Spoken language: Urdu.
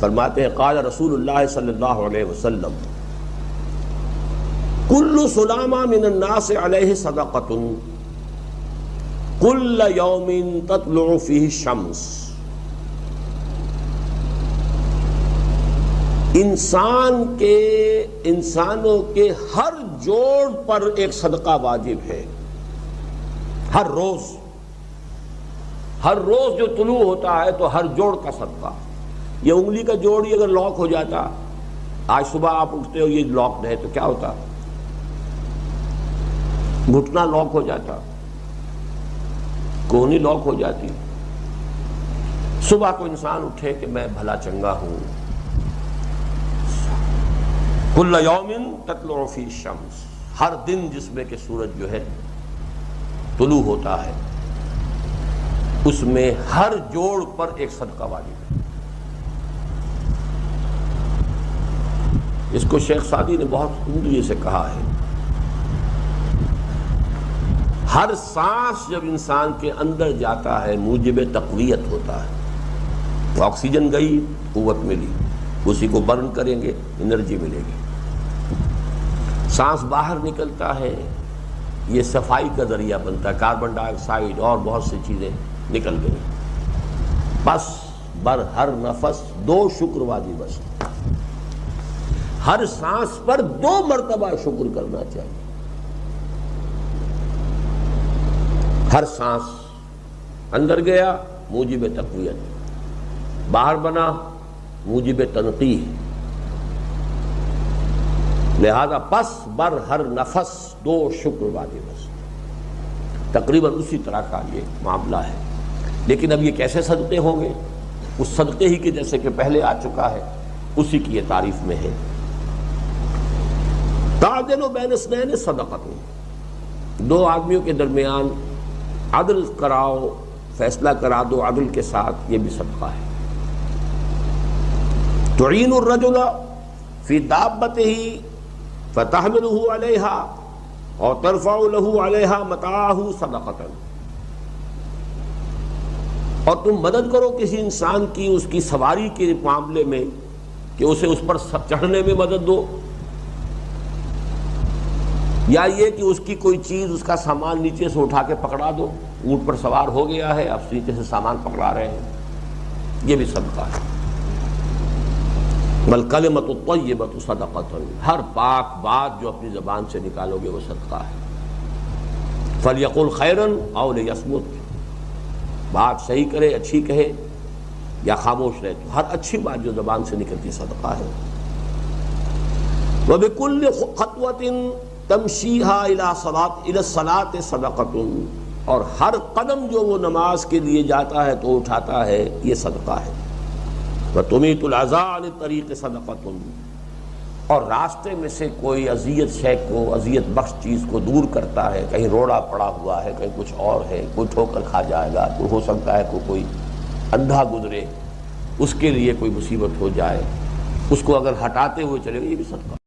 فرماتے ہیں قال رسول اللہ صلی اللہ علیہ وسلم کل سلامہ من الناس علیہ صدقۃ کل یوم تطلع فیہ الشمس. انسانوں کے ہر جوڑ پر ایک صدقہ واجب ہے. ہر روز جو طلوع ہوتا ہے تو ہر جوڑ کا صدقہ. یہ انگلی کا جوڑ ہی اگر لاک ہو جاتا، آج صبح آپ اٹھتے ہو یہ لاک ہے تو کیا ہوتا؟ گھٹنا لاک ہو جاتا، کونی لاک ہو جاتی. صبح کو انسان اٹھے کہ میں بھلا چنگا ہوں. کل یوم تطلع فیہ الشمس، ہر دن جس میں کہ سورج جو ہے طلوع ہوتا ہے اس میں ہر جوڑ پر ایک صدقہ واجب ہے. اس کو شیخ سعدی نے بہت عمدگی سے کہا ہے. ہر سانس جب انسان کے اندر جاتا ہے موجب تقویت ہوتا ہے. آکسیجن گئی، قوت ملی، اسی کو برن کریں گے انرجی ملے گی. سانس باہر نکلتا ہے، یہ صفائی کا ذریعہ بنتا ہے. کاربن ڈائی آکسائڈ اور بہت سی چیزیں نکل گئی. بس بر ہر نفس 2 شکر واجب. بس ہر سانس پر 2 مرتبہ شکر کرنا چاہیے. ہر سانس اندر گیا موجب تقویت، باہر بنا موجب تنقیح. لہذا پس بر ہر نفس 2 شکر واجب. بس تقریباً اسی طرح کا یہ معاملہ ہے. لیکن اب یہ کیسے صدقے ہوں گے؟ اس صدقے ہی کے جیسے کہ پہلے آ چکا ہے اسی کی یہ تعریف میں ہے. تعدل بین اثنین صدقۃ، 2 آدمیوں کے درمیان عدل کراؤ، فیصلہ کرا دو عدل کے ساتھ، یہ بھی صدقہ ہے. تعین الرجل فی دابتہ فتحملہ علیہا اور ترفع لہ علیہا متاعہ صدقۃ. اور تم مدد کرو کسی انسان کی اس کی سواری کے معاملے میں کہ اسے اس پر چڑھنے میں مدد دو، یا یہ کہ اس کی کوئی چیز، اس کا سامان نیچے سے اٹھا کے پکڑا دو. اونٹ پر سوار ہو گیا ہے، اب نیچے سے سامان پکڑا رہے ہیں، یہ بھی صدقہ ہے. والکلمۃ الطیبۃ صدقۃ، ہر پاک بات جو اپنی زبان سے نکالو گے وہ صدقہ ہے. فلیقل خیرا او لیصمت، بات صحیح کرے، اچھی کہے یا خاموش رہے. تو ہر اچھی بات جو زبان سے نکلتی صدقہ ہے. وبکل خطوۃ تمشیہا الی الصلاۃ صدقۃ، اور ہر قدم جو وہ نماز کے لیے جاتا ہے تو اٹھاتا ہے یہ صدقہ ہے. وتمیت العزا عن الطریق صدقۃ، اور راستے میں سے کوئی اذیت شے کو، اذیت بخش چیز کو دور کرتا ہے. کہیں روڑا پڑا ہوا ہے، کہیں کچھ اور ہے، کوئی ٹھوکر کھا جائے گا، تو ہو سکتا ہے کوئی اندھا گزرے، اس کے لیے کوئی مصیبت ہو جائے، اس کو اگر ہٹاتے ہوئے چلے گا، یہ بھی صدقہ.